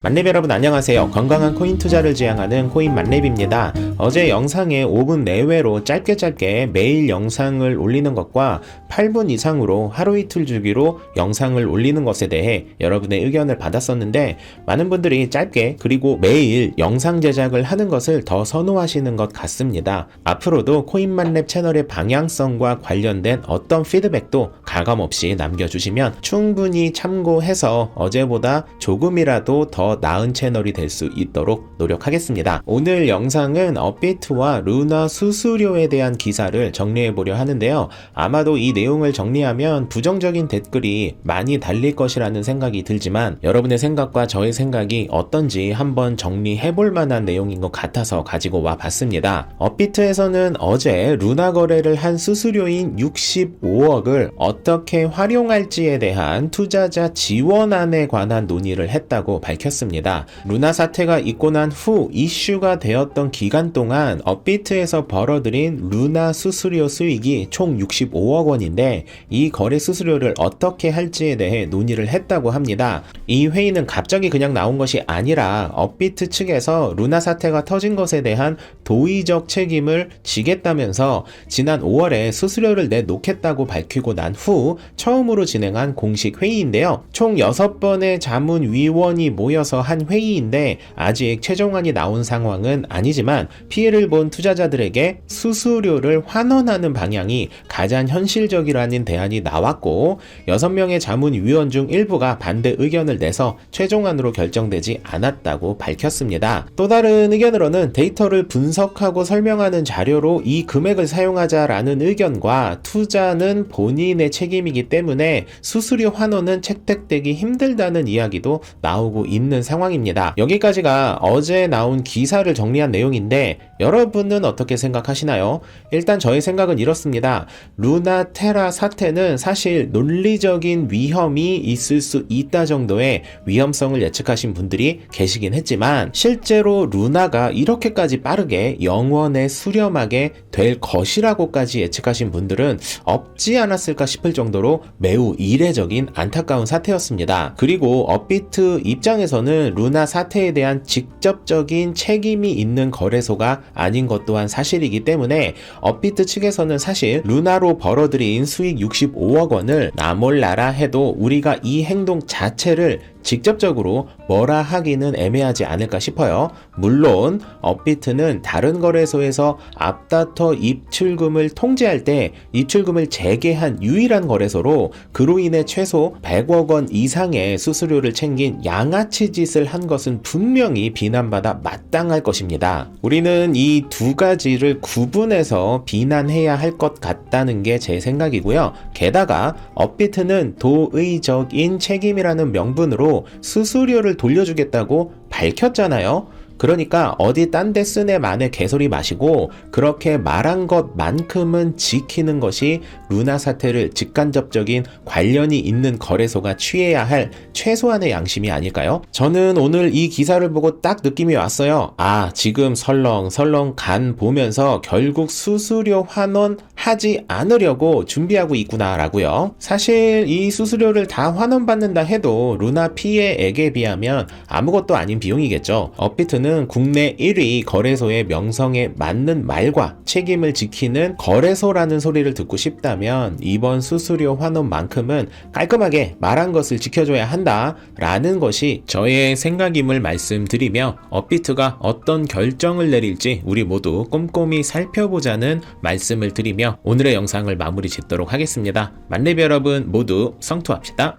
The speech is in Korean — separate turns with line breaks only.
만렙 여러분 안녕하세요. 건강한 코인 투자를 지향하는 코인 만렙입니다. 어제 영상에 5분 내외로 짧게 매일 영상을 올리는 것과 8분 이상으로 하루 이틀 주기로 영상을 올리는 것에 대해 여러분의 의견을 받았었는데 많은 분들이 짧게 그리고 매일 영상 제작을 하는 것을 더 선호하시는 것 같습니다. 앞으로도 코인 만렙 채널의 방향성과 관련된 어떤 피드백도 가감없이 남겨주시면 충분히 참고해서 어제보다 조금이라도 더 나은 채널이 될 수 있도록 노력하겠습니다. 오늘 영상은 업비트와 루나 수수료에 대한 기사를 정리해 보려 하는데요. 아마도 이 내용을 정리하면 부정적인 댓글이 많이 달릴 것이라는 생각이 들지만 여러분의 생각과 저의 생각이 어떤지 한번 정리해 볼 만한 내용인 것 같아서 가지고 와 봤습니다. 업비트에서는 어제 루나 거래를 한 수수료인 65억을 어떻게 활용할지에 대한 투자자 지원안에 관한 논의를 했다고 밝혔습니다. 루나 사태가 있고 난 후 이슈가 되었던 기간 동안 업비트에서 벌어들인 루나 수수료 수익이 총 65억 원인데 이 거래 수수료를 어떻게 할지에 대해 논의를 했다고 합니다. 이 회의는 갑자기 그냥 나온 것이 아니라 업비트 측에서 루나 사태가 터진 것에 대한 도의적 책임을 지겠다면서 지난 5월에 수수료를 내놓겠다고 밝히고 난 후 처음으로 진행한 공식 회의인데요. 총 6번의 자문위원이 모여서 한 회의인데 아직 최종안이 나온 상황은 아니지만 피해를 본 투자자들에게 수수료를 환원하는 방향이 가장 현실적이라는 대안이 나왔고 6명의 자문위원 중 일부가 반대 의견을 내서 최종안으로 결정되지 않았다고 밝혔습니다. 또 다른 의견으로는 데이터를 분석하고 설명하는 자료로 이 금액을 사용하자라는 의견과 투자는 본인의 책임이기 때문에 수수료 환원은 채택되기 힘들다는 이야기도 나오고 있는 상황입니다. 여기까지가 어제 나온 기사를 정리한 내용인데 여러분은 어떻게 생각하시나요? 일단 저의 생각은 이렇습니다. 루나 테라 사태는 사실 논리적인 위험이 있을 수 있다 정도의 위험성을 예측하신 분들이 계시긴 했지만 실제로 루나가 이렇게까지 빠르게 영원에 수렴하게 될 것이라고까지 예측하신 분들은 없지 않았을까 싶을 정도로 매우 이례적인 안타까운 사태였습니다. 그리고 업비트 입장에서는 루나 사태에 대한 직접적인 책임이 있는 거래소가 아닌 것 또한 사실이기 때문에 업비트 측에서는 사실 루나로 벌어들인 수익 65억 원을 나 몰라라 해도 우리가 이 행동 자체를 직접적으로 뭐라 하기는 애매하지 않을까 싶어요. 물론 업비트는 다른 거래소에서 앞다퉈 입출금을 통제할 때 입출금을 재개한 유일한 거래소로 그로 인해 최소 100억 원 이상의 수수료를 챙긴 양아치 짓을 한 것은 분명히 비난받아 마땅할 것입니다. 우리는 이 두 가지를 구분해서 비난해야 할 것 같다는 게 제 생각이고요. 게다가 업비트는 도의적인 책임이라는 명분으로 수수료를 돌려주겠다고 밝혔잖아요. 그러니까 어디 딴 데 쓰네 마네 개소리 마시고 그렇게 말한 것만큼은 지키는 것이 루나 사태를 직간접적인 관련이 있는 거래소가 취해야 할 최소한의 양심이 아닐까요? 저는 오늘 이 기사를 보고 딱 느낌이 왔어요. 아, 지금 설렁설렁 간 보면서 결국 수수료 환원하지 않으려고 준비하고 있구나 라고요. 사실 이 수수료를 다 환원받는다 해도 루나 피해액에 비하면 아무것도 아닌 비용이겠죠. 업비트는 국내 1위 거래소의 명성에 맞는 말과 책임을 지키는 거래소라는 소리를 듣고 싶다면 이번 수수료 환원만큼은 깔끔하게 말한 것을 지켜줘야 한다라는 것이 저의 생각임을 말씀드리며 업비트가 어떤 결정을 내릴지 우리 모두 꼼꼼히 살펴보자는 말씀을 드리며 오늘의 영상을 마무리 짓도록 하겠습니다. 만렙 여러분 모두 성투합시다.